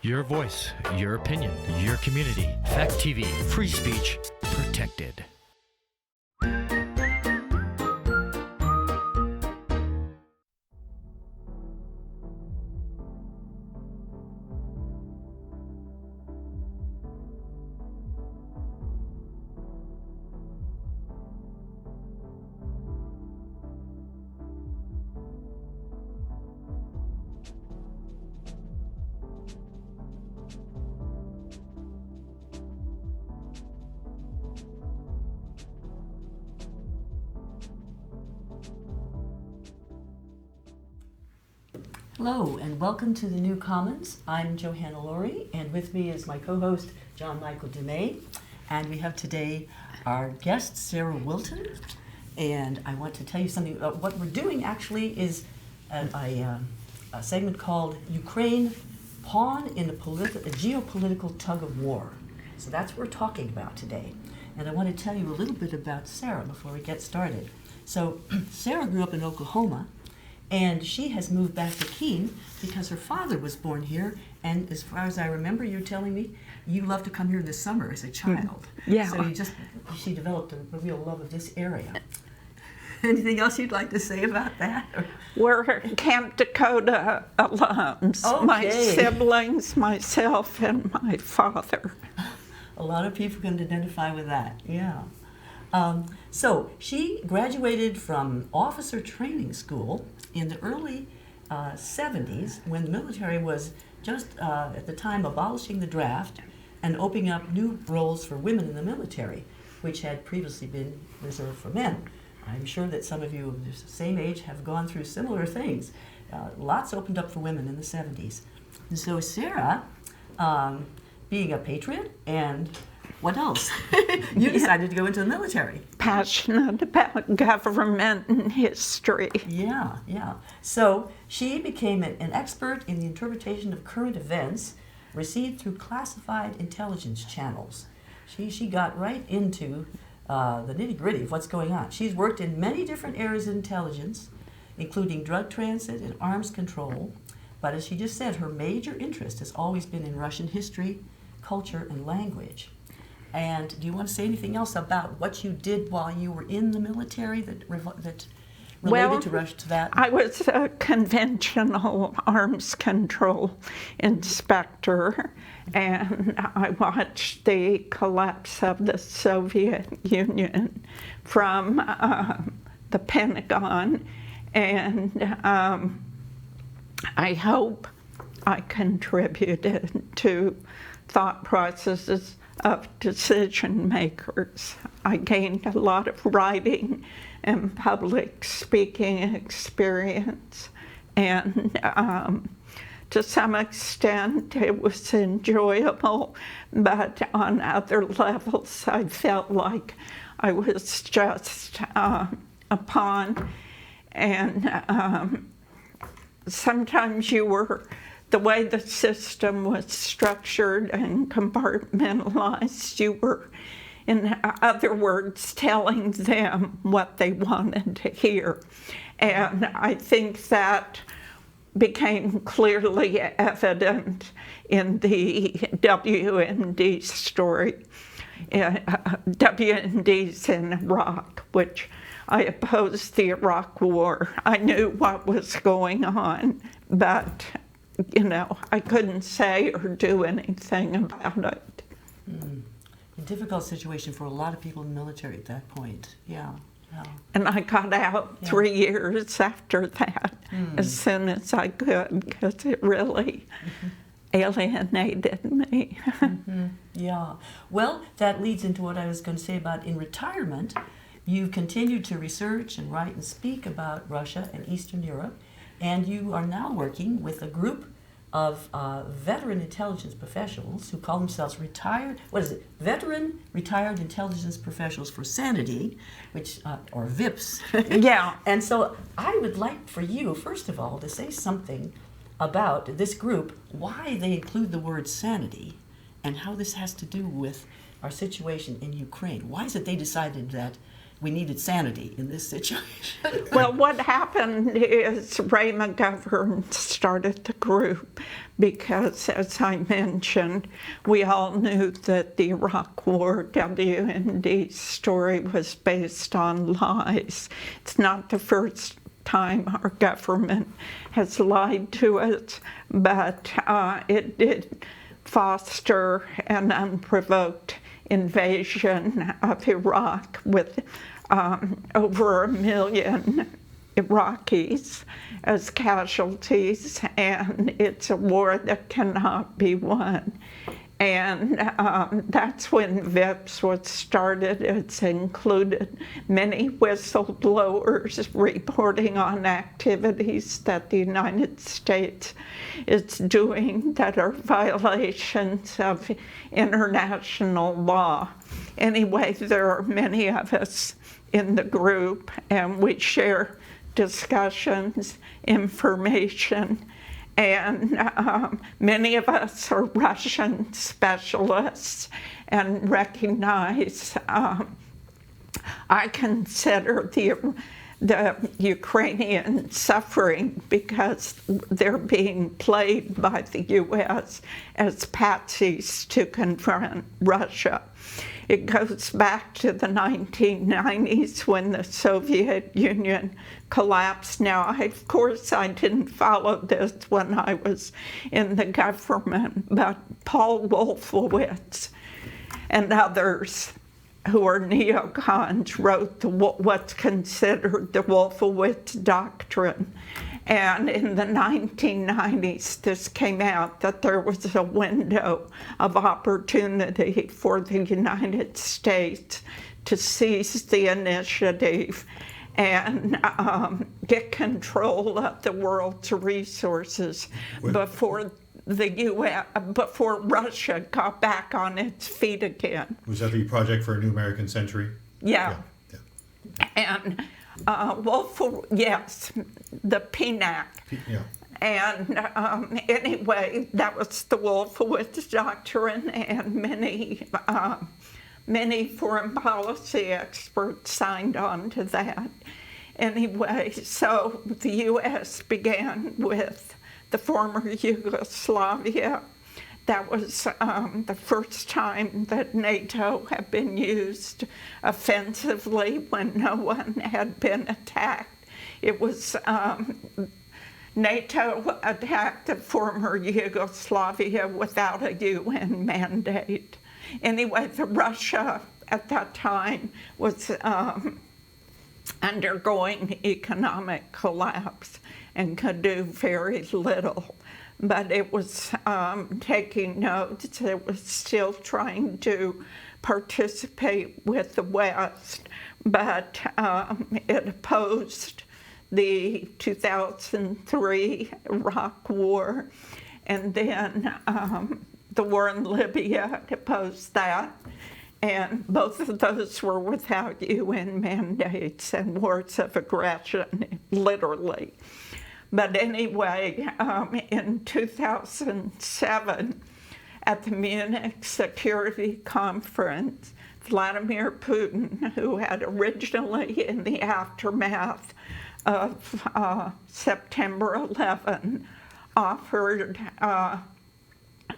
Your voice, your opinion, your community. Fact TV, free speech, protected. Hello and welcome to the New Commons. I'm Johanna, Laurie, and with me is my co-host John Michael Dumais, and we have today our guest Sarah Wilton. And I want to tell you something. What we're doing actually is a segment called Ukraine, Pawn in a Geopolitical Tug of War. So that's what we're talking about today. And I want to tell you a little bit about Sarah before we get started. So Sarah grew up in Oklahoma, and she has moved back to Keene because her father was born here. And as far as I remember, you're telling me you loved to come here in the summer as a child. Yeah. So she developed a real love of this area. Anything else you'd like to say about that? We're Camp Dakota alums. Okay. My siblings, myself, and my father. A lot of people can identify with that, yeah. So she graduated from officer training school in the early 70s when the military was just at the time abolishing the draft and opening up new roles for women in the military, which had previously been reserved for men. I'm sure that some of you of the same age have gone through similar things. Lots opened up for women in the 70s. And so Sarah, being a patriot and what else? You decided to go into the military. Passionate about government and history. Yeah. So she became an expert in the interpretation of current events received through classified intelligence channels. She got right into the nitty-gritty of what's going on. She's worked in many different areas of intelligence, including drug transit and arms control. But as she just said, her major interest has always been in Russian history, culture, and language. And do you want to say anything else about what you did while you were in the military that related to Russia, to that? I was a conventional arms control inspector, and I watched the collapse of the Soviet Union from the Pentagon, and I hope I contributed to thought processes of decision makers. I gained a lot of writing and public speaking experience, and to some extent it was enjoyable, but on other levels I felt like I was just a pawn, and sometimes the way the system was structured and compartmentalized, you were, in other words, telling them what they wanted to hear. And I think that became clearly evident in the WMD story. WMD's in Iraq, which I opposed the Iraq War. I knew what was going on, but I couldn't say or do anything about it. A difficult situation for a lot of people in the military at that point, yeah. And I got out 3 years after that, as soon as I could, because it really alienated me. Yeah. Well, that leads into what I was going to say about in retirement. You've continued to research and write and speak about Russia and Eastern Europe, and you are now working with a group of veteran intelligence professionals who call themselves Veteran Retired Intelligence Professionals for Sanity, which, or VIPs. Yeah. And so I would like for you, first of all, to say something about this group, why they include the word sanity, and how this has to do with our situation in Ukraine. Why is it they decided that we needed sanity in this situation. Well, what happened is Ray McGovern started the group because, as I mentioned, we all knew that the Iraq War WMD story was based on lies. It's not the first time our government has lied to us, but it did foster an unprovoked invasion of Iraq with over 1 million Iraqis as casualties, and it's a war that cannot be won. And that's when VIPS was started. It's included many whistleblowers reporting on activities that the United States is doing that are violations of international law. Anyway, there are many of us in the group, and we share discussions, information, and many of us are Russian specialists and recognize, I consider the Ukrainian suffering because they're being played by the U.S. as patsies to confront Russia. It goes back to the 1990s when the Soviet Union collapsed. Now, of course, I didn't follow this when I was in the government, but Paul Wolfowitz and others who are neocons wrote what's considered the Wolfowitz Doctrine. And in the 1990s, this came out that there was a window of opportunity for the United States to seize the initiative and get control of the world's resources before before Russia got back on its feet again. Was that the Project for a New American Century? Yeah. And yes, the PNAC. Yeah. And anyway, that was the Wolfowitz Doctrine, and many foreign policy experts signed on to that. Anyway, so the U.S. began with the former Yugoslavia. That was the first time that NATO had been used offensively when no one had been attacked. It was NATO attacked the former Yugoslavia without a UN mandate. Anyway, Russia at that time was undergoing economic collapse and could do very little. But it was taking notes. It was still trying to participate with the West, but it opposed the 2003 Iraq War, and then the war in Libya opposed that. And both of those were without UN mandates and wars of aggression, literally. But anyway, in 2007, at the Munich Security Conference, Vladimir Putin, who had originally, in the aftermath of September 11, offered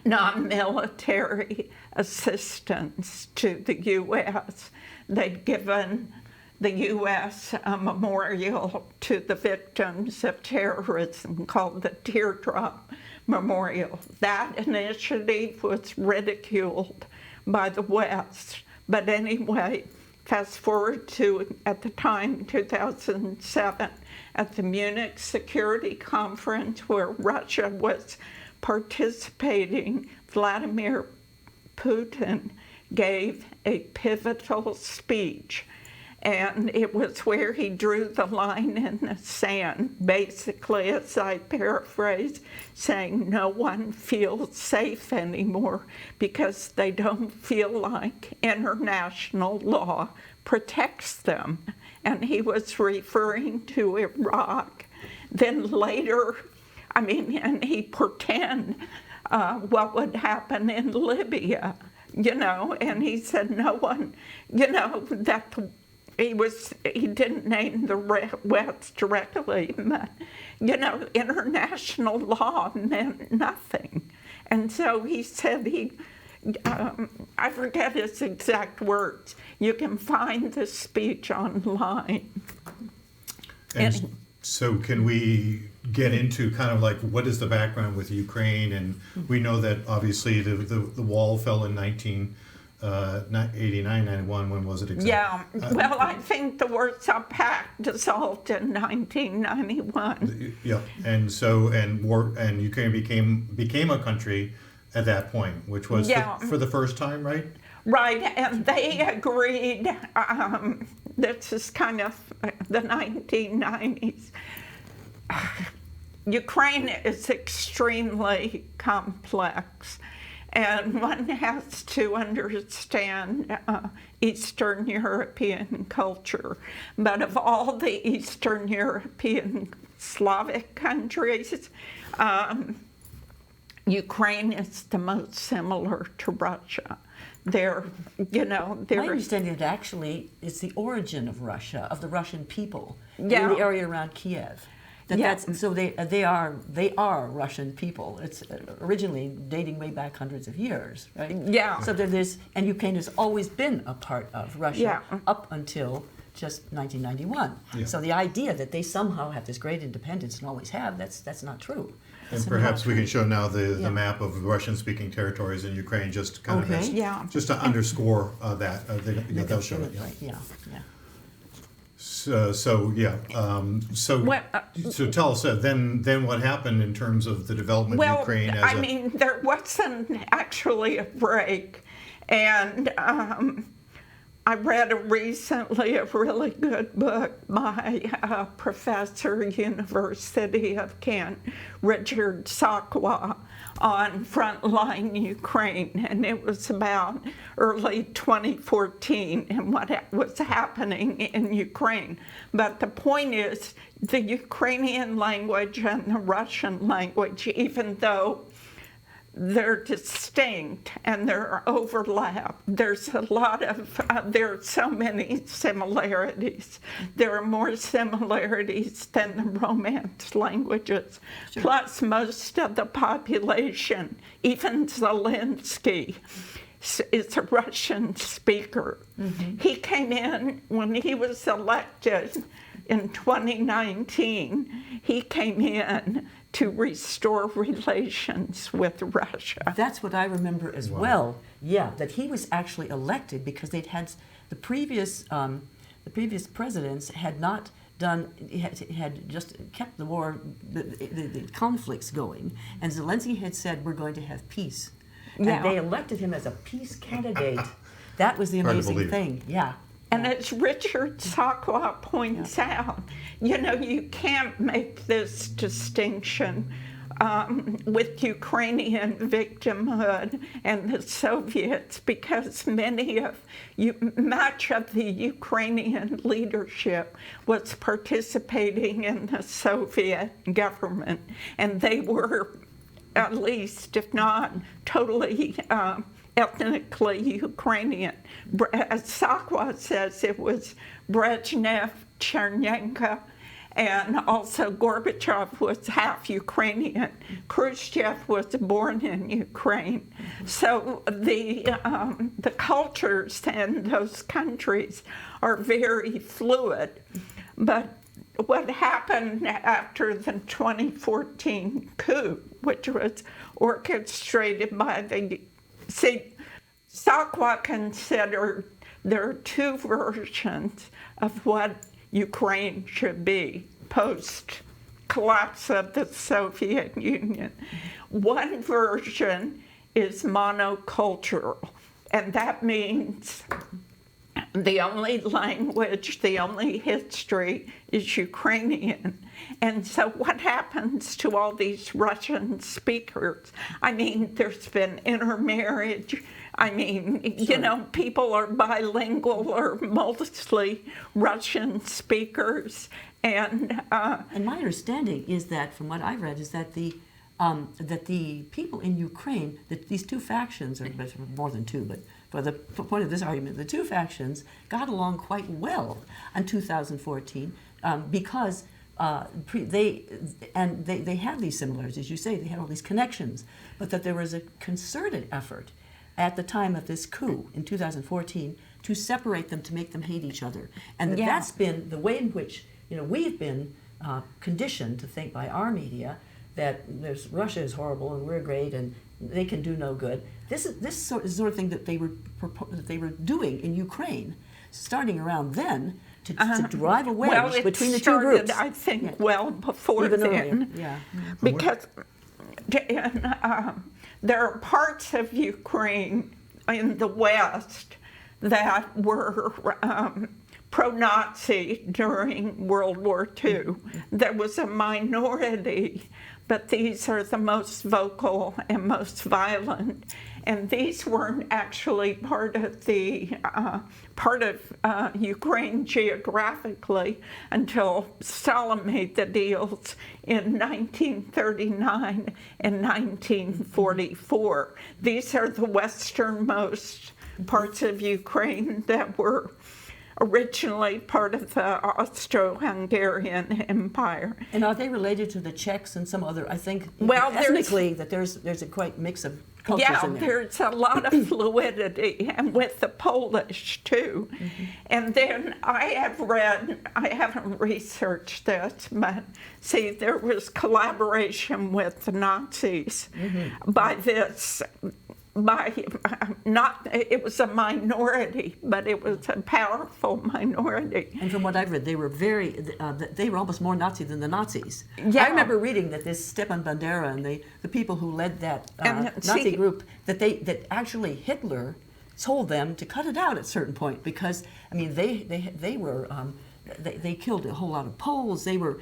non-military assistance to the U.S. They'd given the U.S. a memorial to the victims of terrorism called the Teardrop Memorial. That initiative was ridiculed by the West. But anyway, fast forward to, at the time, 2007, at the Munich Security Conference where Russia was participating, Vladimir Putin gave a pivotal speech. And it was where he drew the line in the sand, basically, as I paraphrase, saying no one feels safe anymore because they don't feel like international law protects them. And he was referring to Iraq. Then later, and he pretended what would happen in Libya, and he said no one, that he didn't name the West directly, but, international law meant nothing. And so he said I forget his exact words. You can find the speech online. And so can we get into kind of like what is the background with Ukraine? And we know that obviously the wall fell in 1989, 91. When was it exactly? Yeah, well, I think the Warsaw Pact dissolved in 1991. Yeah, and Ukraine became a country at that point, which was for the first time, right? Right, and they agreed, this is kind of the 1990s. Ukraine is extremely complex, and one has to understand Eastern European culture. But of all the Eastern European Slavic countries, Ukraine is the most similar to Russia. My understanding that actually it's the origin of Russia, of the Russian people, in the area around Kiev. They are Russian people. It's originally dating way back hundreds of years, right? Yeah. So and Ukraine has always been a part of Russia up until just 1991. Yeah. So the idea that they somehow have this great independence and always have, that's not true. And perhaps we can show now the map of Russian-speaking territories in Ukraine, just kind of just to underscore that. They'll show it. Yeah. So tell us then what happened in terms of the development of Ukraine. There wasn't actually a break, and I read recently a really good book by a professor, University of Kent, Richard Sakwa, on frontline Ukraine, and it was about early 2014 and what was happening in Ukraine. But the point is, the Ukrainian language and the Russian language, even though they're distinct and there are overlap, there's there are so many similarities. There are more similarities than the Romance languages. Sure. Plus, most of the population, even Zelensky, is a Russian speaker. Mm-hmm. He came in when he was elected in 2019. He came in to restore relations with Russia. That's what I remember as well. Yeah, that he was actually elected because they'd had the previous presidents had not done, had just kept the war, the conflicts going, and Zelensky had said, we're going to have peace. Yeah. And they elected him as a peace candidate. That was the amazing thing. Yeah. And as Richard Sakwa points out, you can't make this distinction with Ukrainian victimhood and the Soviets, because much of the Ukrainian leadership was participating in the Soviet government, and they were, at least, if not totally ethnically Ukrainian. As Sakwa says, it was Brezhnev, Chernenko, and also Gorbachev was half Ukrainian. Khrushchev was born in Ukraine. So the cultures in those countries are very fluid. But what happened after the 2014 coup, which was orchestrated by Sakwa considered there are two versions of what Ukraine should be post-collapse of the Soviet Union. One version is monocultural, and that means the only language, the only history is Ukrainian. And so what happens to all these Russian speakers? There's been intermarriage. People are bilingual or mostly Russian speakers. And my understanding is that, from what I've read, is that the people in Ukraine, that these two factions, or more than two, but for the point of this argument, the two factions got along quite well in 2014 because they had these similarities, as you say, they had all these connections, but that there was a concerted effort at the time of this coup in 2014 to separate them, to make them hate each other. And that's been the way in which, we've been conditioned to think by our media that Russia is horrible and we're great and they can do no good. This is the sort of thing that they were doing in Ukraine, starting around then to drive a wedge between the two groups. I think, well before even then. Earlier. Yeah. Because there are parts of Ukraine in the West that were pro-Nazi during World War II. There was a minority, but these are the most vocal and most violent. And these weren't actually part of Ukraine geographically until Stalin made the deals in 1939 and 1944. These are the westernmost parts of Ukraine that were originally part of the Austro-Hungarian Empire. And are they related to the Czechs and some other, I think, well, ethnically, that there's a quite mix of cultures in there? There's a lot of fluidity, and with the Polish too. And then I haven't researched this, but see, there was collaboration with the Nazis it was a minority, but it was a powerful minority. And from what I've read, they were they were almost more Nazi than the Nazis. Yeah. I remember reading that this Stepan Bandera and the people who led that Nazi group, that actually Hitler told them to cut it out at a certain point because, I mean, they were they killed a whole lot of Poles. They were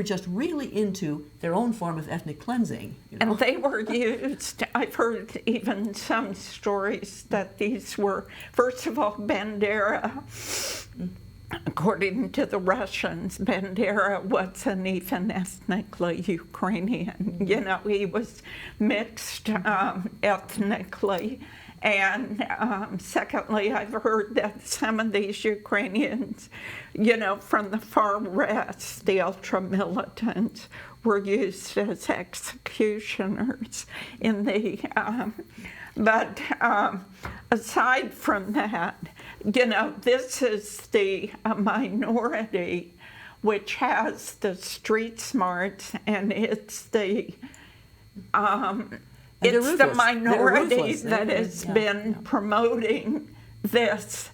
just really into their own form of ethnic cleansing. And they were used, I've heard even some stories that these were, first of all, Bandera, according to the Russians, Bandera wasn't even ethnically Ukrainian. He was mixed ethnically. And secondly, I've heard that some of these Ukrainians, from the far west, the ultra-militants, were used as executioners in the, but aside from that, this is the minority which has the street smarts, and it's the minority that has been promoting this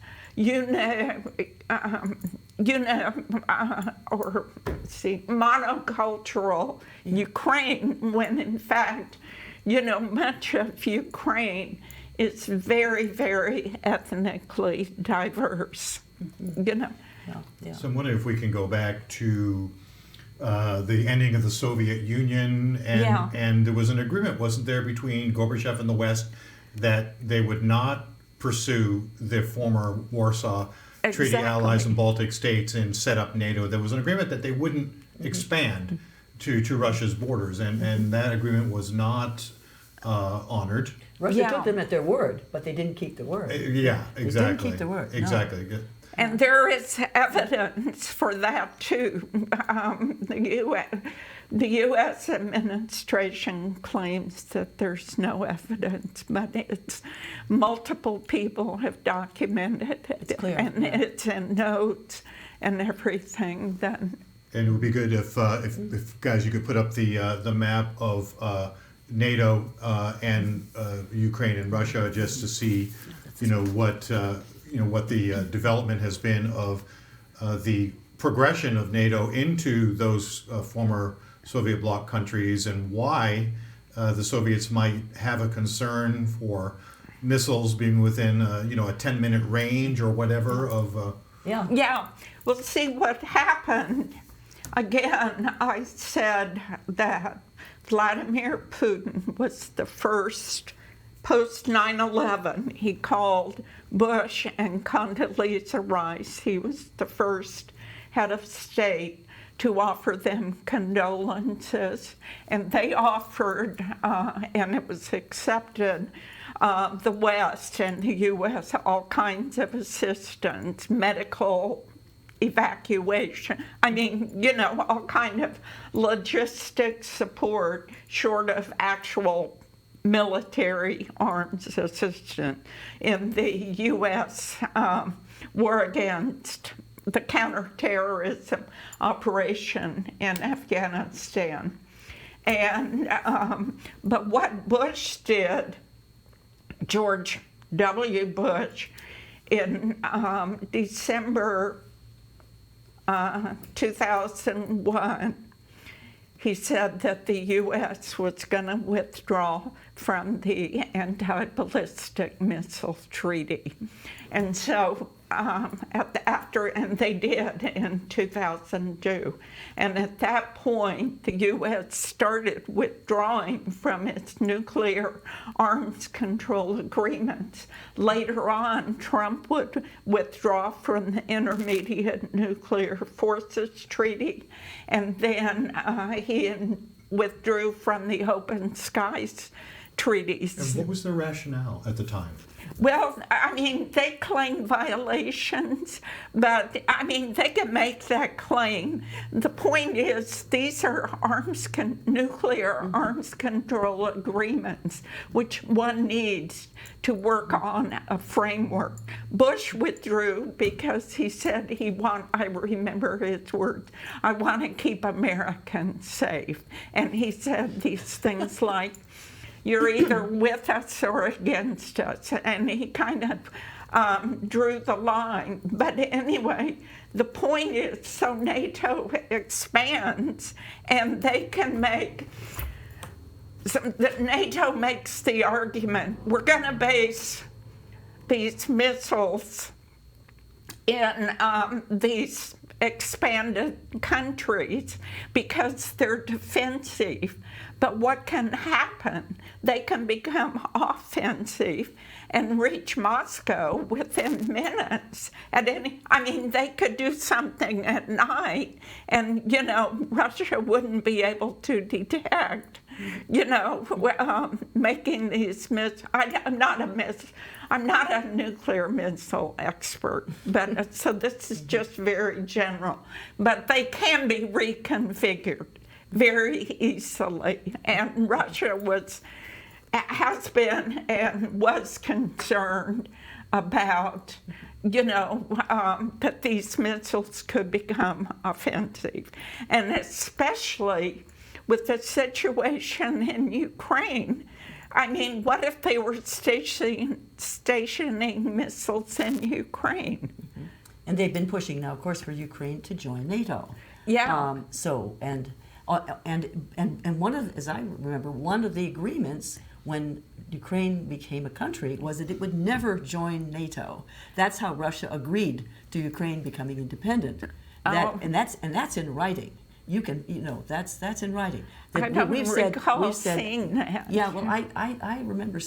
monocultural Ukraine, when in fact, much of Ukraine is very, very ethnically diverse. So I'm wondering if we can go back to the ending of the Soviet Union, and there was an agreement, wasn't there, between Gorbachev and the West that they would not pursue the former Warsaw Treaty allies and Baltic states and set up NATO. There was an agreement that they wouldn't expand to Russia's borders, and that agreement was not honored. Russia took them at their word, but they didn't keep the word. Yeah, exactly. They didn't keep the word. Exactly. No. And there is evidence for that too. The U.S. administration claims that there's no evidence, but it's multiple people have documented it. It's clear, and it's in notes and everything. And it would be good if guys, you could put up the map of NATO and Ukraine and Russia, just to see, what the development has been of the progression of NATO into those former Soviet bloc countries, and why the Soviets might have a concern for missiles being within a 10-minute range or whatever of. Well, see what happened. Again, I said that Vladimir Putin was the first. Post 9/11, he called Bush and Condoleezza Rice. He was the first head of state to offer them condolences, and they offered, and it was accepted, the West and the U.S. all kinds of assistance, medical evacuation. I mean, all kind of logistic support short of actual military arms assistance in the U.S. War against the counterterrorism operation in Afghanistan. And but what Bush did, George W. Bush, in December 2001, he said that the U.S. was going to withdraw from the anti-ballistic missile treaty. And so and they did in 2002. And at that point, the U.S. started withdrawing from its nuclear arms control agreements. Later on, Trump would withdraw from the Intermediate Nuclear Forces Treaty, and then he withdrew from the Open Skies treaties. And what was the rationale at the time? Well, I mean, they claim violations, but I mean, they can make that claim. The point is, these are nuclear arms control agreements, which one needs to work on a framework. Bush withdrew because he said I remember his words, I want to keep Americans safe. And he said these things like, you're either with us or against us. And he kind of drew the line. But anyway, the point is, so NATO expands, and they can NATO makes the argument, we're going to base these missiles in these expanded countries because they're defensive. But what can happen? They can become offensive and reach Moscow within minutes. They could do something at night, and Russia wouldn't be able to detect. Making these missiles. I'm not a nuclear missile expert, but so this is just very general. But they can be reconfigured very easily, and Russia has been and was concerned about that these missiles could become offensive, and especially with the situation in Ukraine. I mean, what if they were stationing missiles in Ukraine? Mm-hmm. And they've been pushing now, of course, for Ukraine to join NATO. Yeah. And as I remember, one of the agreements when Ukraine became a country was that it would never join NATO. That's how Russia agreed to Ukraine becoming independent. And that's in writing. You can, that's in writing. I don't recall seeing that. Yeah, well, I remember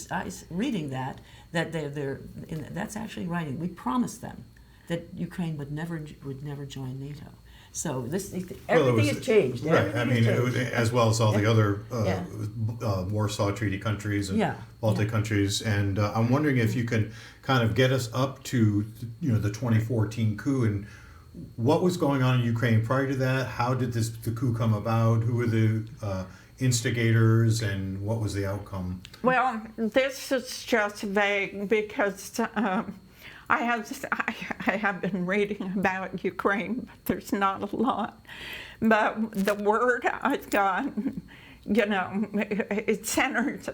reading that that's actually writing. We promised them that Ukraine would never join NATO. So everything has changed. Right. It was, as well as all the other Warsaw Treaty countries and Baltic countries. And I'm wondering if you can kind of get us up to the 2014 coup and what was going on in Ukraine prior to that? How did the coup come about? Who were the instigators, and what was the outcome? Well, this is just vague because I have been reading about Ukraine, but there's not a lot. But the word I've gotten, it centers,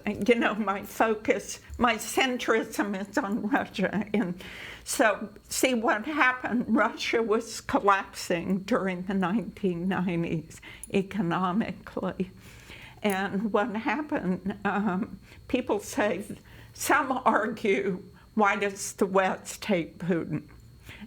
my focus, my centrism is on Russia. And so, see what happened, Russia was collapsing during the 1990s economically. And what happened, people say, some argue, why does the West hate Putin?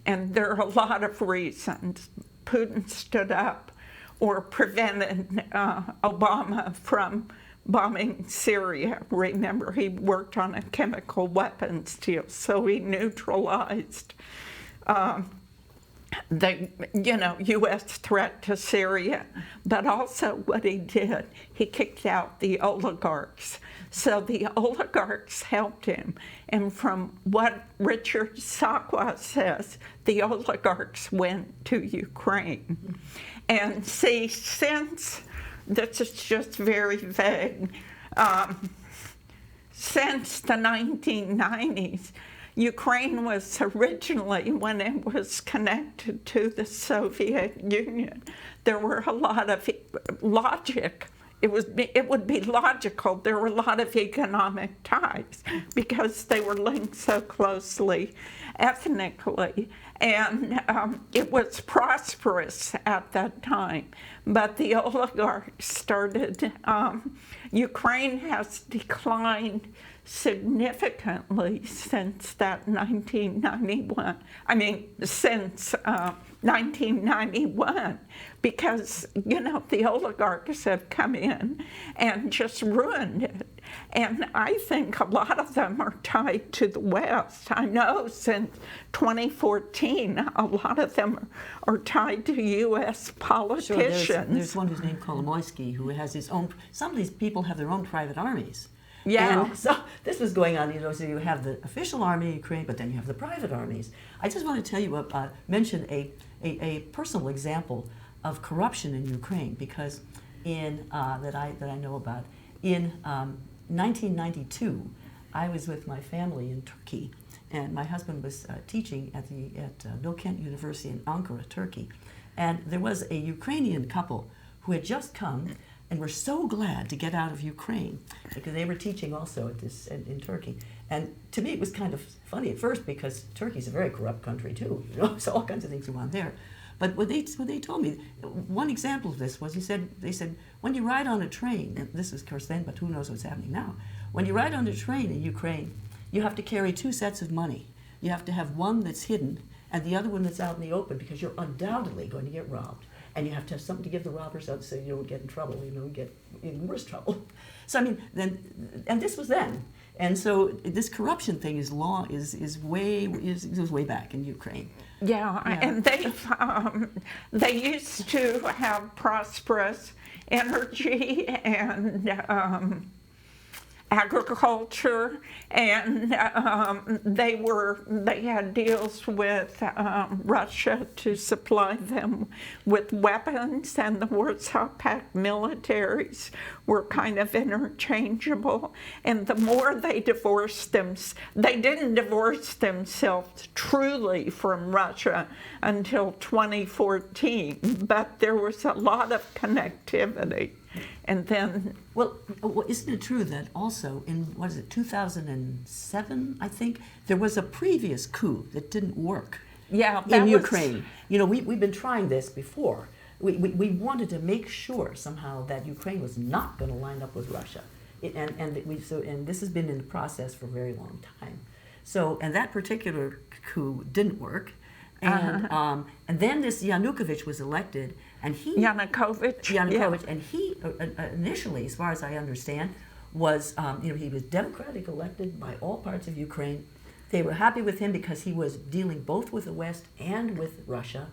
And there are a lot of reasons. Putin stood up or prevented Obama from bombing Syria. Remember, he worked on a chemical weapons deal, so he neutralized the U.S. threat to Syria, but also what he did, he kicked out the oligarchs. So the oligarchs helped him. And from what Richard Sakwa says, the oligarchs went to Ukraine. And see, since, this is just very vague, since the 1990s, Ukraine was originally, when it was connected to the Soviet Union, there were a lot of logic. It would be logical. There were a lot of economic ties because they were linked so closely ethnically. And it was prosperous at that time. But the oligarchs started, Ukraine has declined significantly since that 1991. I mean, since 1991, because, the oligarchs have come in and just ruined it. And I think a lot of them are tied to the West. I know since 2014, a lot of them are tied to U.S. politicians. Sure, there's one who's named Kolomoisky, who has his own, some of these people have their own private armies. Yeah. And so this was going on, so you have the official army in Ukraine, but then you have the private armies. I just want to tell you, mention a personal example of corruption in Ukraine, because that I know about. In 1992, I was with my family in Turkey, and my husband was teaching at Bilkent University in Ankara, Turkey. And there was a Ukrainian couple who had just come and were so glad to get out of Ukraine, because they were teaching also in Turkey. And to me, it was kind of funny at first, because Turkey's a very corrupt country too. So all kinds of things go on there. But what they told me, one example of this was, they said, when you ride on a train, and this is of course then, but who knows what's happening now. When you ride on a train in Ukraine, you have to carry two sets of money. You have to have one that's hidden and the other one that's out in the open, because you're undoubtedly going to get robbed. And you have to have something to give the robbers out so you don't get in trouble, get in worse trouble. So I mean, and this was then. And so this corruption thing goes way back in Ukraine. Yeah, and they used to have prosperous energy and agriculture, and they had deals with Russia to supply them with weapons, and the Warsaw Pact militaries were kind of interchangeable. And the more they divorced they didn't divorce themselves truly from Russia until 2014, but there was a lot of connectivity. And then, well, isn't it true that also in 2007, I think, there was a previous coup that didn't work? Yeah, in Ukraine. We've been trying this before. We wanted to make sure somehow that Ukraine was not going to line up with Russia, and this has been in the process for a very long time. So, and that particular coup didn't work. And then this Yanukovych was elected, and Yanukovych, and he initially, as far as I understand, was he was democratic elected by all parts of Ukraine. They were happy with him because he was dealing both with the West and with Russia,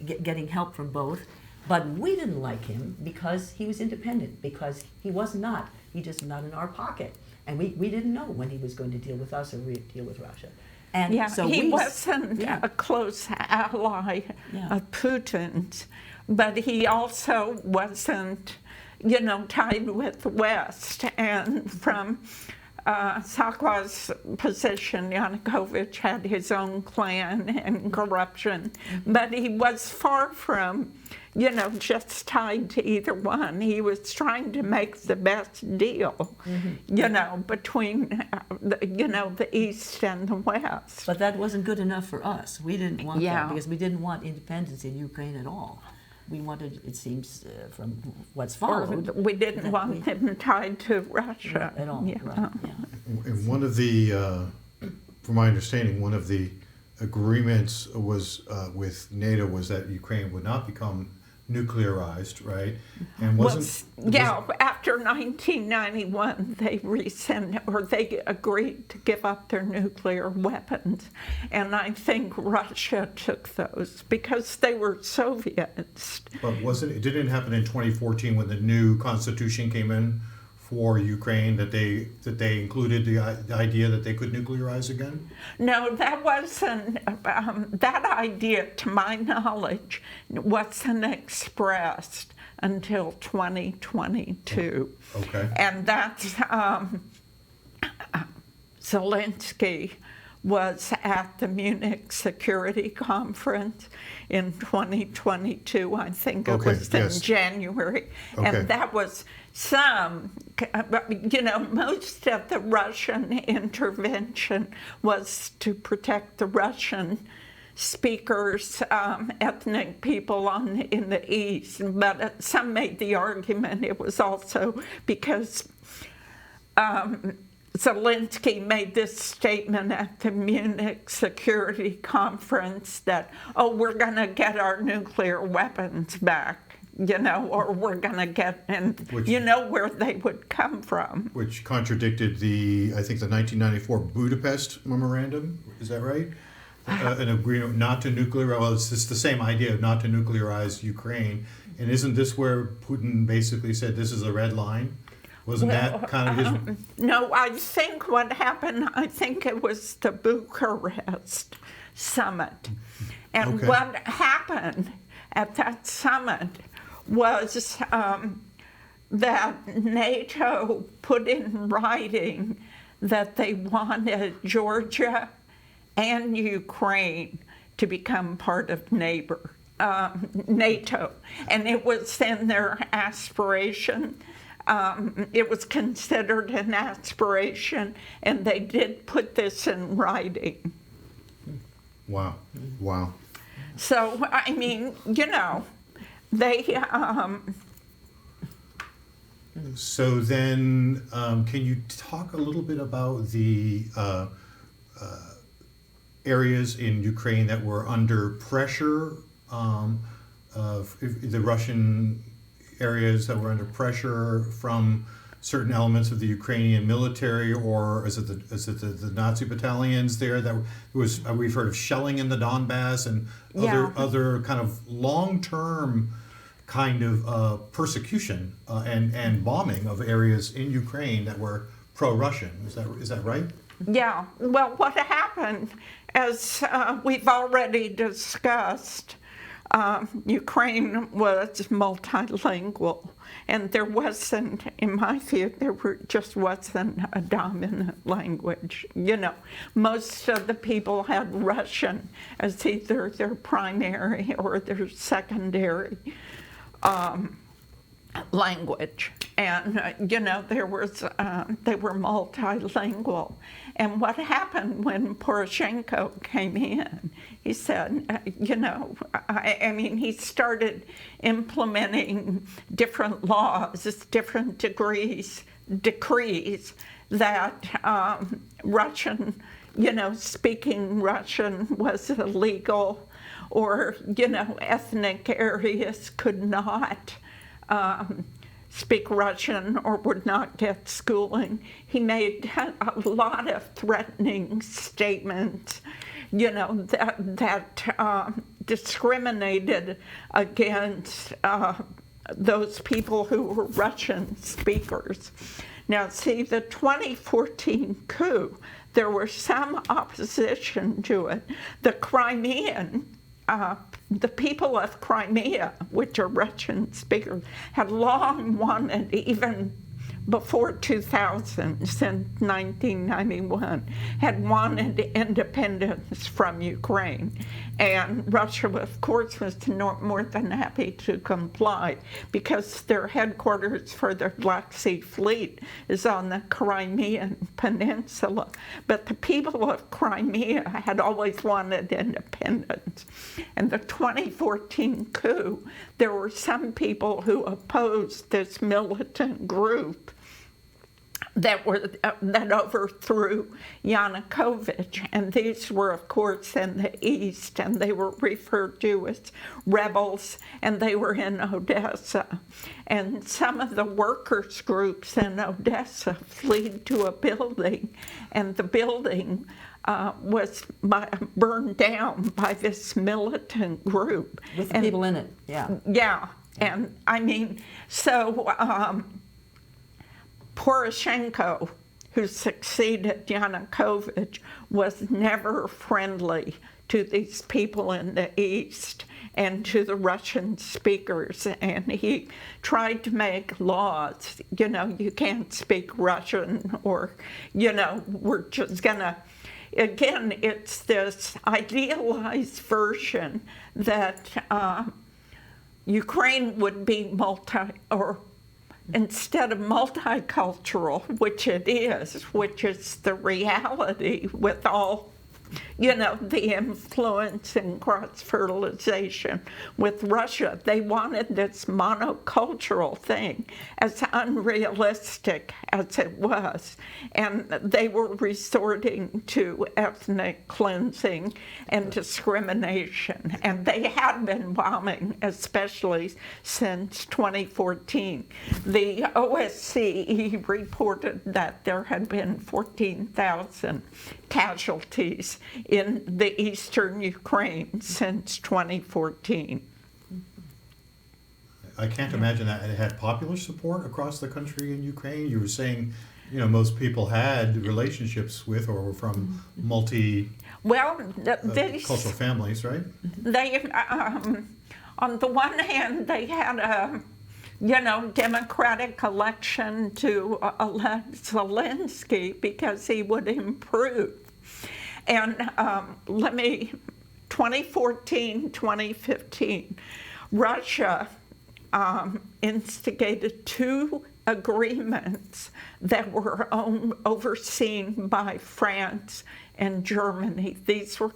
getting help from both. But we didn't like him because he was independent, because he was not. He just not in our pocket, and we didn't know when he was going to deal with us or deal with Russia. And so he wasn't a close ally of Putin's, but he also wasn't, tied with the West. And from Sakwa's position, Yanukovych had his own clan and corruption, but he was far from, just tied to either one. He was trying to make the best deal, between, the East and the West. But that wasn't good enough for us. We didn't want that, because we didn't want independence in Ukraine at all. We wanted, it seems, from what's followed. We didn't want them tied to Russia. At all, right, And one of the, from my understanding, one of the agreements was with NATO was that Ukraine would not become nuclearized, right? And After 1991, they rescinded, or they agreed to give up their nuclear weapons. And I think Russia took those because they were Soviets. But it didn't happen in 2014 when the new constitution came in for Ukraine that they included the idea that they could nuclearize again? No, that wasn't, that idea, to my knowledge, wasn't expressed until 2022. Okay. And that's, Zelensky was at the Munich Security Conference in 2022, I think it was in January. Okay. And that was most of the Russian intervention was to protect the Russian speakers, ethnic people in the East. But some made the argument it was also because Zelensky made this statement at the Munich Security Conference that, we're going to get our nuclear weapons back, or we're going to get, and where they would come from. Which contradicted the 1994 Budapest Memorandum, is that right? An agreement not to nuclearize, well, it's the same idea of not to nuclearize Ukraine. And isn't this where Putin basically said this is a red line? Wasn't that kind of his... No, I think what happened, it was the Bucharest summit. And what happened at that summit was that NATO put in writing that they wanted Georgia and Ukraine to become part of NATO. And it was in their aspiration. It was considered an aspiration, and they did put this in writing. Wow. So, they... So then, can you talk a little bit about the areas in Ukraine that were under pressure, of the Russian areas that were under pressure from certain elements of the Ukrainian military, or is it the Nazi battalions there that was? We've heard of shelling in the Donbass and other kind of long-term kind of persecution and bombing of areas in Ukraine that were pro-Russian. Is that right? Yeah. Well, what happened, as we've already discussed, Ukraine was multilingual, and there wasn't, in my view, just wasn't a dominant language. Most of the people had Russian as either their primary or their secondary language, and they were multilingual. And what happened when Poroshenko came in? He said, he started implementing different laws, different decrees that Russian, speaking Russian was illegal, or ethnic areas could not speak Russian or would not get schooling. He made a lot of threatening statements, that discriminated against those people who were Russian speakers. Now, see, the 2014 coup, there was some opposition to it. The Crimean, the people of Crimea, which are Russian speakers, had long wanted, even before 2000, since 1991, had wanted independence from Ukraine. And Russia, of course, was more than happy to comply, because their headquarters for their Black Sea Fleet is on the Crimean Peninsula. But the people of Crimea had always wanted independence. And the 2014 coup, there were some people who opposed this militant group that overthrew Yanukovych, and these were, of course, in the east, and they were referred to as rebels, and they were in Odessa. And some of the workers' groups in Odessa fled to a building, and the building was burned down by this militant group. With the people in it, yeah. Yeah, and I mean, so Poroshenko, who succeeded Yanukovych, was never friendly to these people in the East and to the Russian speakers, and he tried to make laws, you can't speak Russian, or, we're just gonna, again, it's this idealized version that Ukraine would be instead of multicultural, which it is, which is the reality with all, the influence and cross-fertilization with Russia. They wanted this monocultural thing, as unrealistic as it was. And they were resorting to ethnic cleansing and discrimination. And they had been bombing, especially since 2014. The OSCE reported that there had been 14,000 casualties in the eastern Ukraine since 2014. I can't imagine that it had popular support across the country in Ukraine. You were saying, most people had relationships with or were from cultural families, right? They, on the one hand, they had a democratic election to elect Zelensky because he would improve. And 2014, 2015, Russia instigated 2 agreements that were overseen by France and Germany. These were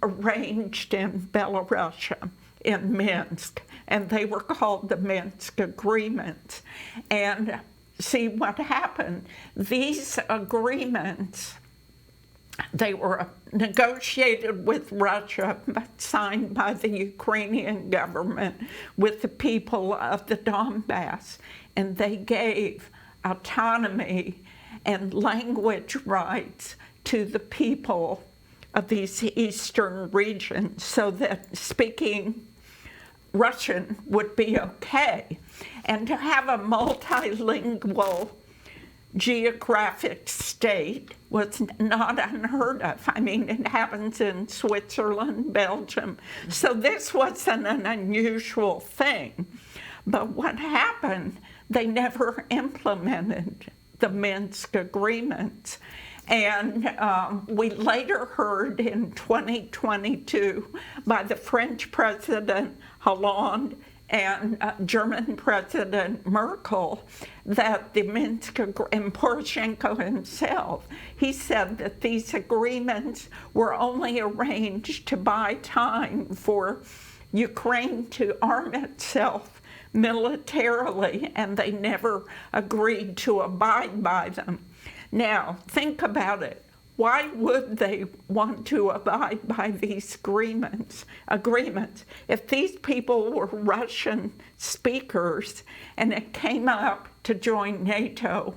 arranged in Belarus, in Minsk, and they were called the Minsk Agreement. And see what happened. These agreements, they were negotiated with Russia, but signed by the Ukrainian government with the people of the Donbass. And they gave autonomy and language rights to the people of these eastern regions so that speaking Russian would be okay. And to have a multilingual geographic state was not unheard of. I mean, it happens in Switzerland, Belgium. So this wasn't an unusual thing. But what happened, they never implemented the Minsk Agreement. And we later heard in 2022 by the French President Hollande and German President Merkel that the Minsk and Poroshenko himself, he said that these agreements were only arranged to buy time for Ukraine to arm itself militarily, and they never agreed to abide by them. Now, think about it. Why would they want to abide by these agreements? If these people were Russian speakers and it came up to join NATO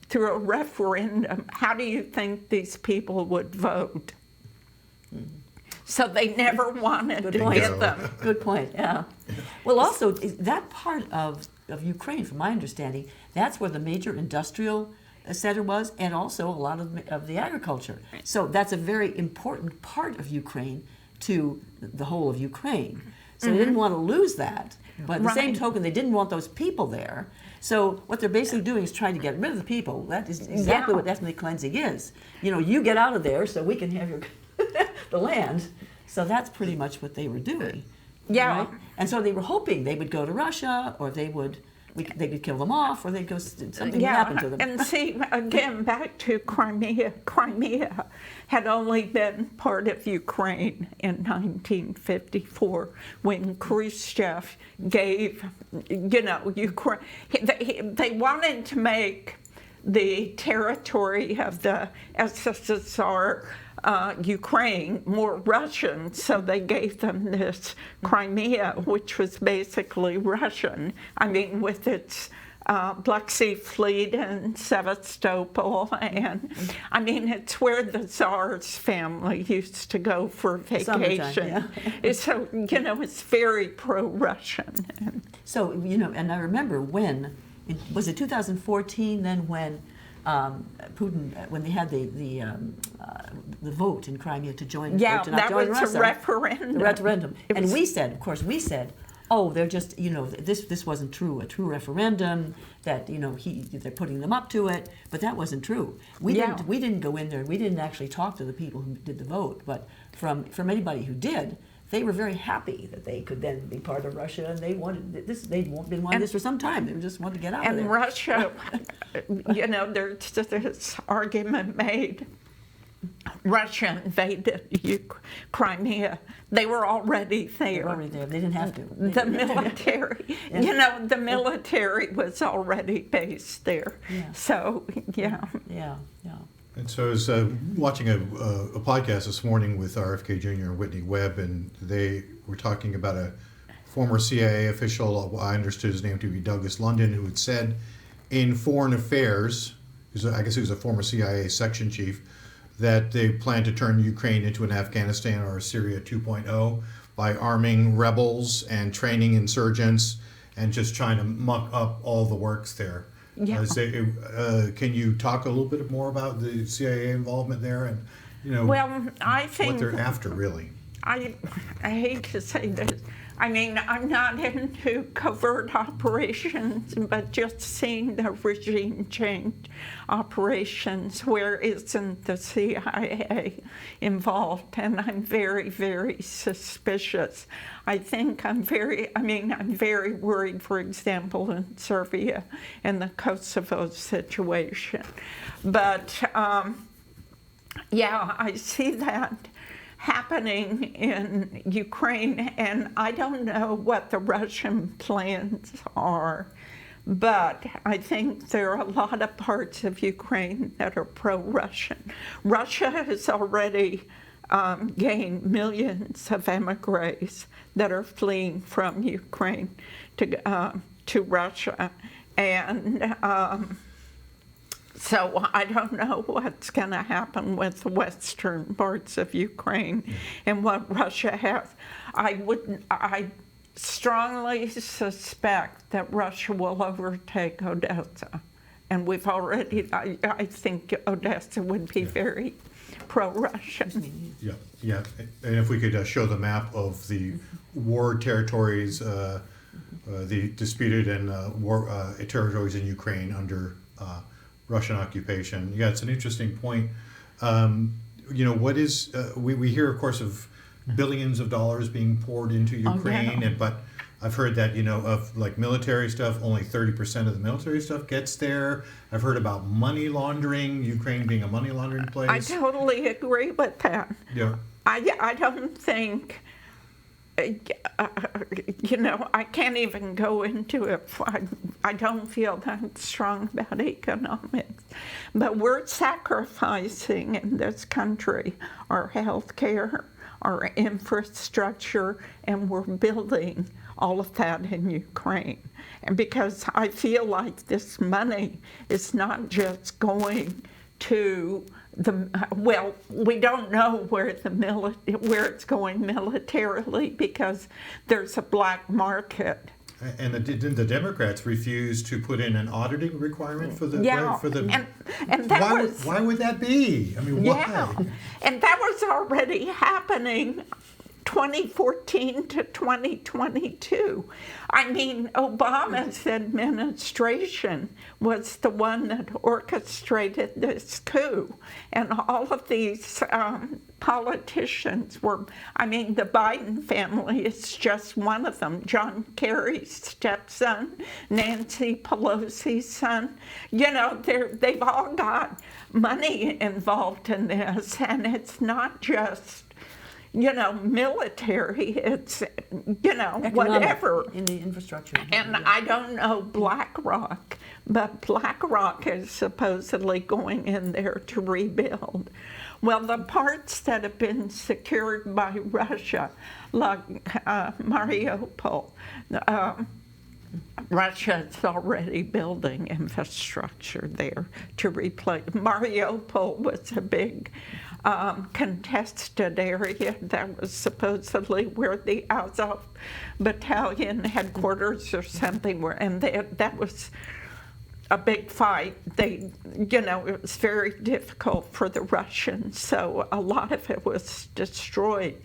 through a referendum, how do you think these people would vote? So they never wanted to get them. Good point, yeah. Well, also, that part of Ukraine, from my understanding, that's where the major industrial center was, and also a lot of the agriculture. So that's a very important part of Ukraine to the whole of Ukraine. So they didn't want to lose that, but at the same token, they didn't want those people there. So what they're basically doing is trying to get rid of the people. That is exactly what ethnic cleansing is. You get out of there so we can have your the land. So that's pretty much what they were doing. Yeah. Right? And so they were hoping they would go to Russia, or they could kill them off, or they'd go, something would happen to them. And see, again, back to Crimea. Crimea had only been part of Ukraine in 1954 when Khrushchev gave, Ukraine, they wanted to make the territory of the SSSR Ukraine more Russian, so they gave them this Crimea, which was basically Russian. I mean, with its Black Sea Fleet and Sevastopol, and I mean, it's where the Tsar's family used to go for vacation. So, you know, it's very pro-Russian. So, you know, and I remember when, was it 2014 then when Putin, when they had the vote in Crimea to join, yeah, to not that join was Russia, a referendum. the referendum, and we said, of course, oh, they're just, you know, this wasn't true, a true referendum, that, you know, they're putting them up to it, but that wasn't true. We didn't go in there, we didn't actually talk to the people who did the vote, but from anybody who did, they were very happy that they could then be part of Russia, and they wanted this. They'd been wanting this for some time. They just wanted to get out of there. And Russia, you know, there's this argument made. Russia invaded Crimea. They were already there. They were already there. They didn't have to. The military, you know, the military was already based there. Yeah. So, yeah. Yeah. And so I was watching a podcast this morning with RFK Jr. and Whitney Webb, and they were talking about a former CIA official, I understood his name to be Douglas London, who had said in Foreign Affairs, I guess he was a former CIA section chief, that they plan to turn Ukraine into an Afghanistan or a Syria 2.0 by arming rebels and training insurgents and just trying to muck up all the works there. Yeah. Can you talk a little bit more about the CIA involvement there and, you know, well, I think what they're after, really? I hate to say this. I mean, I'm not into covert operations, but just seeing the regime change operations where isn't the CIA involved, and I'm very, very suspicious. I'm very worried, for example, in Serbia and the Kosovo situation. But, yeah, I see that happening in Ukraine, and I don't know what the Russian plans are, but I think there are a lot of parts of Ukraine that are pro-Russian. Russia has already gained millions of emigres that are fleeing from Ukraine to Russia, and so I don't know what's going to happen with the western parts of Ukraine and what Russia has. I strongly suspect that Russia will overtake Odessa, and we've already. I think Odessa would be very pro-Russian. Yeah. And if we could show the map of the war territories, the disputed and war territories in Ukraine under Russian occupation. Yeah, it's an interesting point. You know, what is, we hear, of course, of billions of dollars being poured into Ukraine, but I've heard that, you know, of like military stuff, only 30% of the military stuff gets there. I've heard about money laundering, Ukraine being a money laundering place. I totally agree with that. Yeah. I don't think, you know, I can't even go into it. I don't feel that strong about economics. But we're sacrificing in this country our health care, our infrastructure, and we're building all of that in Ukraine. And because I feel like this money is not just going to we don't know where it's going militarily because there's a black market. And the Democrats refused to put in an auditing requirement for the and that why would that be? I mean, why? And that was already happening 2014 to 2022. I mean, Obama's administration was the one that orchestrated this coup. And all of these politicians were, I mean, the Biden family is just one of them. John Kerry's stepson, Nancy Pelosi's son. You know, they've all got money involved in this. And it's not just, military, it's, Economic, whatever. in the infrastructure. And I don't know BlackRock, but BlackRock is supposedly going in there to rebuild. Well, the parts that have been secured by Russia, like Mariupol, Russia is already building infrastructure there to replace. Mariupol was a big contested area that was supposedly where the Azov battalion headquarters or something were, and that was a big fight. It was very difficult for the Russians, so a lot of it was destroyed.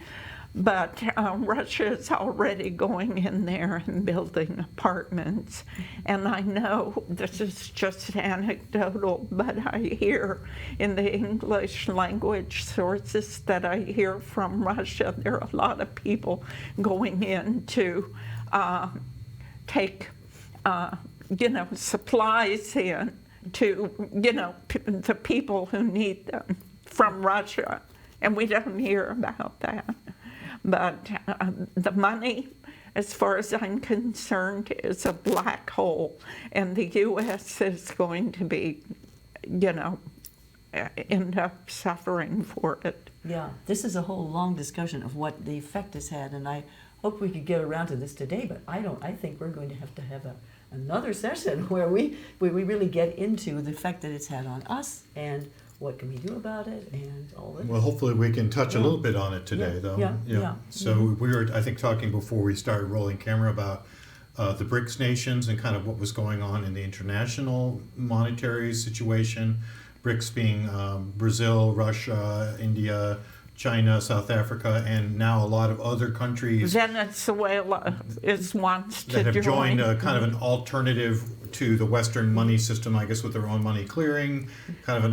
But Russia is already going in there and building apartments. And I know this is just anecdotal, but I hear in the English language sources that I hear from Russia, there are a lot of people going in to take supplies in to, the people who need them from Russia. And we don't hear about that. But the money, as far as I'm concerned, is a black hole. And the U.S. is going to be, end up suffering for it. Yeah, this is a whole long discussion of what the effect it's had, and I hope we could get around to this today, but I think we're going to have another session where we really get into the effect that it's had on us and what can we do about it and all that. Well, hopefully we can touch a little bit on it today, though. Yeah. So we were, I think, talking before we started rolling camera about the BRICS nations and kind of what was going on in the international monetary situation. BRICS being Brazil, Russia, India, China, South Africa, and now a lot of other countries. Venezuela wants to that have join. joined a kind of an alternative to the Western money system, I guess, with their own money clearing, kind of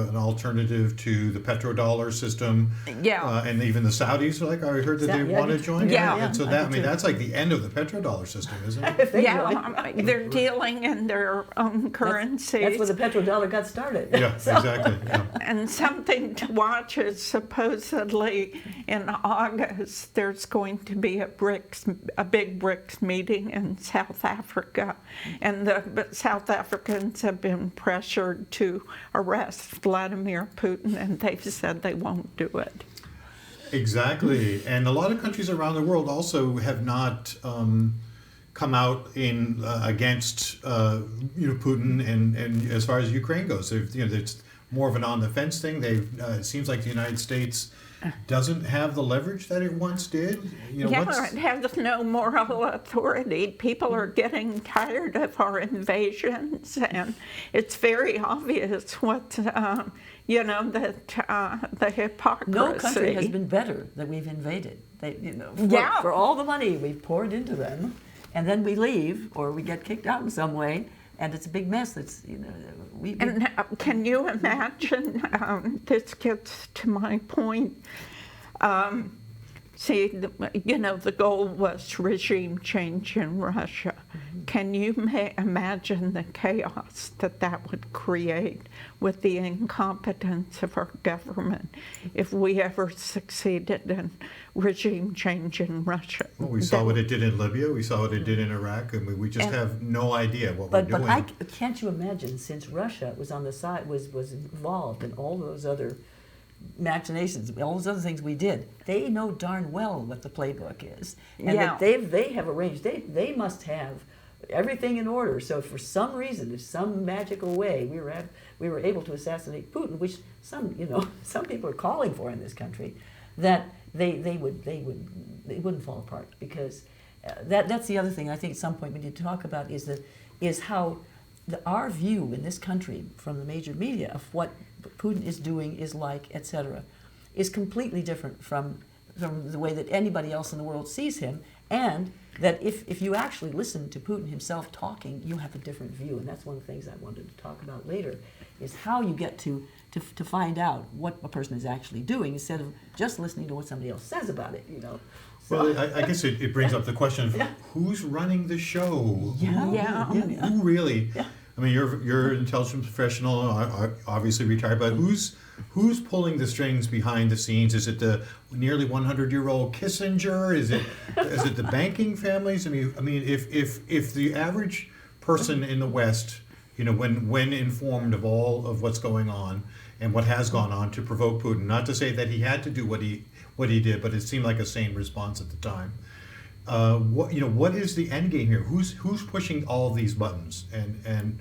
an alternative to the petrodollar system. Yeah. And even the Saudis are like, I heard that they want to join. Yeah. And so that, that's like the end of the petrodollar system, isn't it? If they Yeah, join. they're dealing in their own currency. That's where the petrodollar got started. Yeah, exactly. Yeah. And something to watch is supposedly in August there's going to be a big BRICS meeting in South Africa, and the South Africans have been pressured to arrest Vladimir Putin, and they've said they won't do it. Exactly, and a lot of countries around the world also have not come out in against Putin, and as far as Ukraine goes, it's more of an on the fence thing. It seems like the United States doesn't have the leverage that it once did. It has no moral authority. People are getting tired of our invasions, and it's very obvious what the hypocrisy. No country has been better that we've invaded. For all the money we've poured into them, and then we leave or we get kicked out in some way. And it's a big mess. And can you imagine? This gets to my point. The goal was regime change in Russia. Mm-hmm. Can you imagine the chaos that would create with the incompetence of our government if we ever succeeded in regime change in Russia? Well, we saw what it did in Libya. We saw what it did in Iraq. and we just have no idea what we're doing. But can't you imagine, since Russia was on the side, was involved in all those other machinations, all those other things we did, they know darn well what the playbook is, and that they have arranged. They must have everything in order. So if for some reason, if some magical way, we were able to assassinate Putin, which some people are calling for in this country, that they wouldn't fall apart, because that's the other thing I think at some point we need to talk about is how our view in this country from the major media of what Putin is doing, is like, etc., is completely different from the way that anybody else in the world sees him, and that if you actually listen to Putin himself talking, you have a different view. And that's one of the things I wanted to talk about later, is how you get to find out what a person is actually doing instead of just listening to what somebody else says about it, So. Well, I guess it brings up the question of who's running the show? Who really? Yeah. I mean, you're an intelligence professional, obviously retired, but who's Who's pulling the strings behind the scenes? Is it the nearly 100-year-old Kissinger? Is it the banking families? I mean, if the average person in the West, when informed of all of what's going on and what has gone on to provoke Putin, not to say that he had to do what he did, but it seemed like a sane response at the time. What is the end game here? Who's pushing all of these buttons? And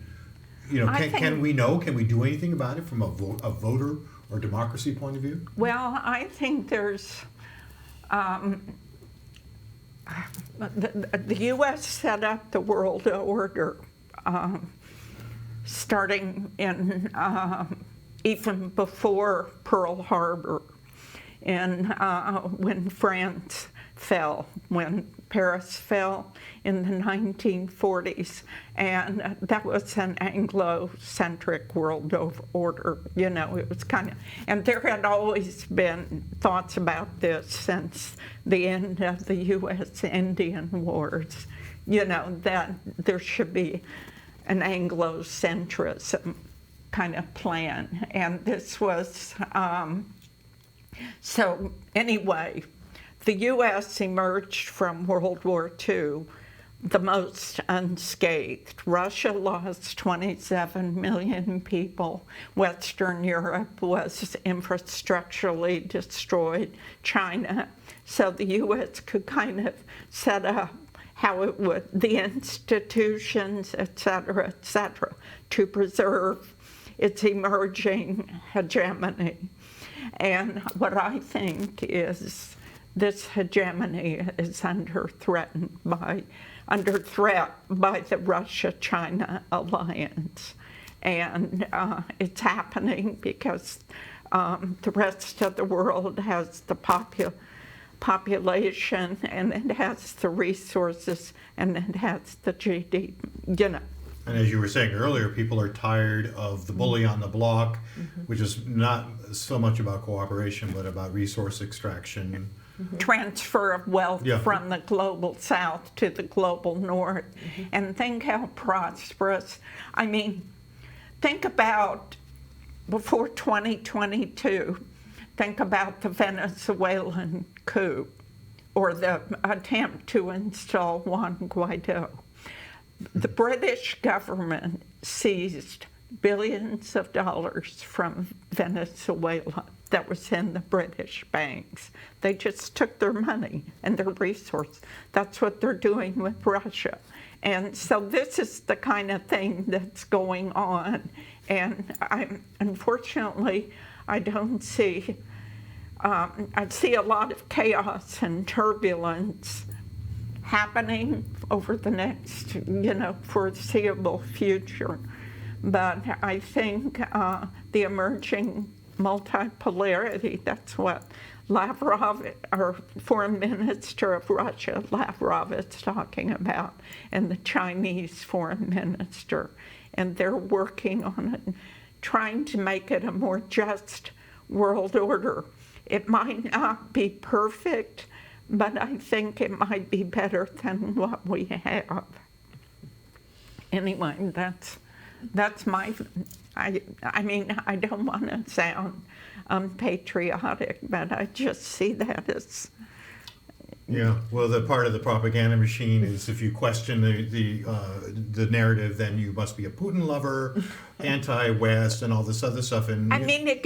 can we know? Can we do anything about it from a voter or democracy point of view? Well, I think there's the U.S. set up the world order starting in even before Pearl Harbor, and when France fell, when Paris fell in the 1940s, and that was an Anglo-centric world order. It was kind of, and there had always been thoughts about this since the end of the U.S.-Indian Wars, that there should be an Anglo-centrism kind of plan, and this was, so anyway, the U.S. emerged from World War II the most unscathed. Russia lost 27 million people. Western Europe was infrastructurally destroyed. China. So the U.S. could kind of set up how it would, the institutions, et cetera, to preserve its emerging hegemony. And what I think is this hegemony is under threat by the Russia-China alliance. And it's happening because the rest of the world has the population, and it has the resources, and it has the GDP, And as you were saying earlier, people are tired of the bully on the block, which is not so much about cooperation, but about resource extraction. Transfer of wealth from the global south to the global north. And think how prosperous. I mean, think about before 2022, think about the Venezuelan coup or the attempt to install Juan Guaido. The British government seized billions of dollars from Venezuela that was in the British banks. They just took their money and their resources. That's what they're doing with Russia. And so this is the kind of thing that's going on. And unfortunately, I don't see, I see a lot of chaos and turbulence happening over the next, foreseeable future. But I think the emerging multipolarity, that's what Lavrov, our foreign minister of Russia, Lavrov, is talking about, and the Chinese foreign minister. And they're working on it, trying to make it a more just world order. It might not be perfect, but I think it might be better than what we have. Anyway, that's my, I mean, I don't want to sound unpatriotic, but I just see that as... Yeah, well, the part of the propaganda machine is if you question the narrative, then you must be a Putin lover, anti-West, and all this other stuff. And I mean, it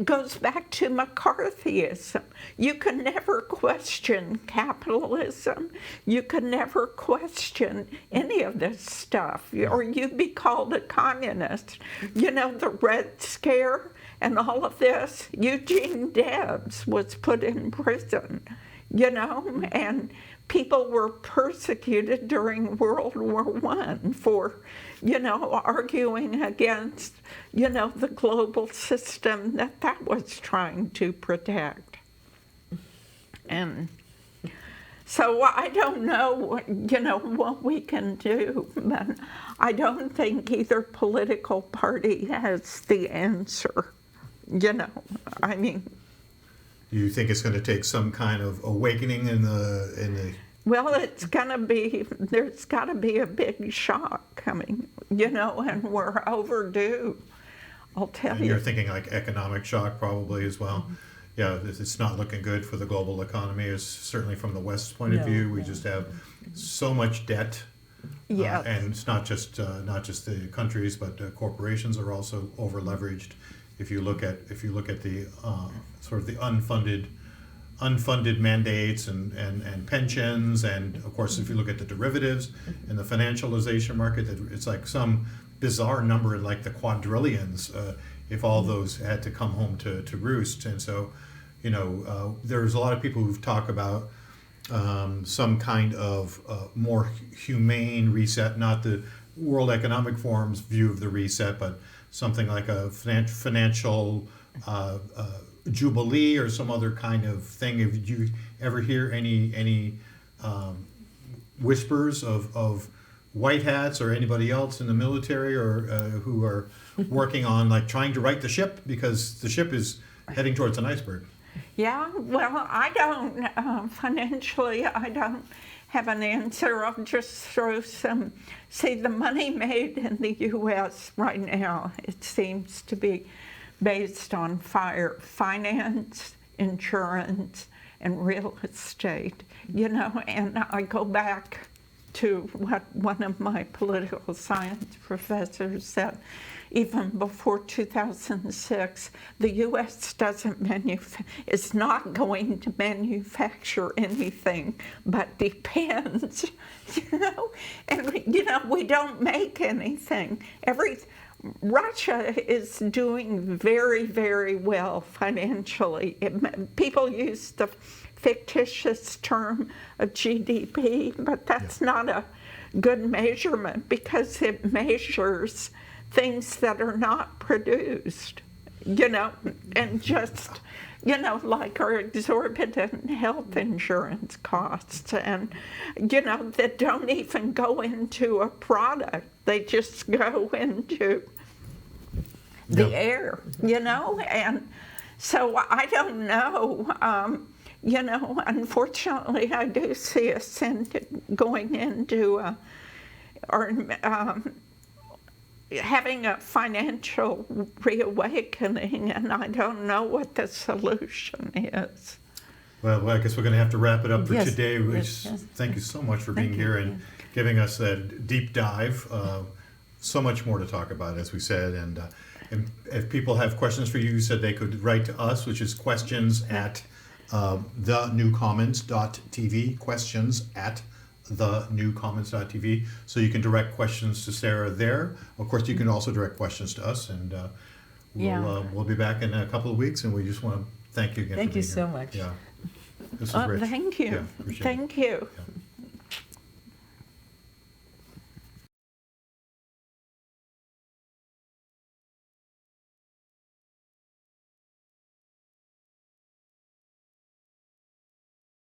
goes back to McCarthyism. You can never question capitalism. You can never question any of this stuff, or you'd be called a communist. The Red Scare and all of this. Eugene Debs was put in prison. And people were persecuted during World War I for, arguing against, the global system that was trying to protect. And so I don't know, what we can do, but I don't think either political party has the answer, I mean. Do you think it's going to take some kind of awakening in the? Well, there's got to be a big shock coming, and we're overdue. I'll tell And you. you're thinking like economic shock probably as well. Yeah, it's not looking good for the global economy. Is certainly from the West's point of No, view. We no. just have so much debt. Yes. And it's not just the countries, but corporations are also over leveraged. If you look at the sort of the unfunded mandates and pensions, and of course if you look at the derivatives and the financialization market, it's like some bizarre number in like the quadrillions if all those had to come home to roost. And so, there's a lot of people who've talked about some kind of more humane reset, not the World Economic Forum's view of the reset, but something like a financial jubilee or some other kind of thing. If you ever hear any whispers of white hats or anybody else in the military or who are working on like trying to right the ship, because the ship is heading towards an iceberg? Yeah, well, I don't, financially, I don't have an answer. I'll just throw see, the money made in the U.S. right now, it seems to be based on finance, insurance, and real estate, and I go back to what one of my political science professors said. Even before 2006, the U.S. is not going to manufacture anything, but depends, and we don't make anything. Russia is doing very, very well financially. People use the fictitious term of GDP, but that's not a good measurement because it measures things that are not produced, and just, like our exorbitant health insurance costs, and, that don't even go into a product. They just go into the air, and so I don't know. Unfortunately, I do see us going into having a financial reawakening, and I don't know what the solution is. Well, I guess we're going to have to wrap it up for Yes, today. yes. Thank you so much for being Thank you. here and giving us that deep dive. So much more to talk about, as we said. And if people have questions for you, you said they could write to us, which is questions at thenewcommons.tv, questions at thenewcommons.tv. So you can direct questions to Sarah there. Of course, you can also direct questions to us, and we'll be back in a couple of weeks. And we just want to thank you again. Thank for you being so here. much. Yeah, this is rich. Thank you. Yeah, appreciate it. Thank you. Yeah.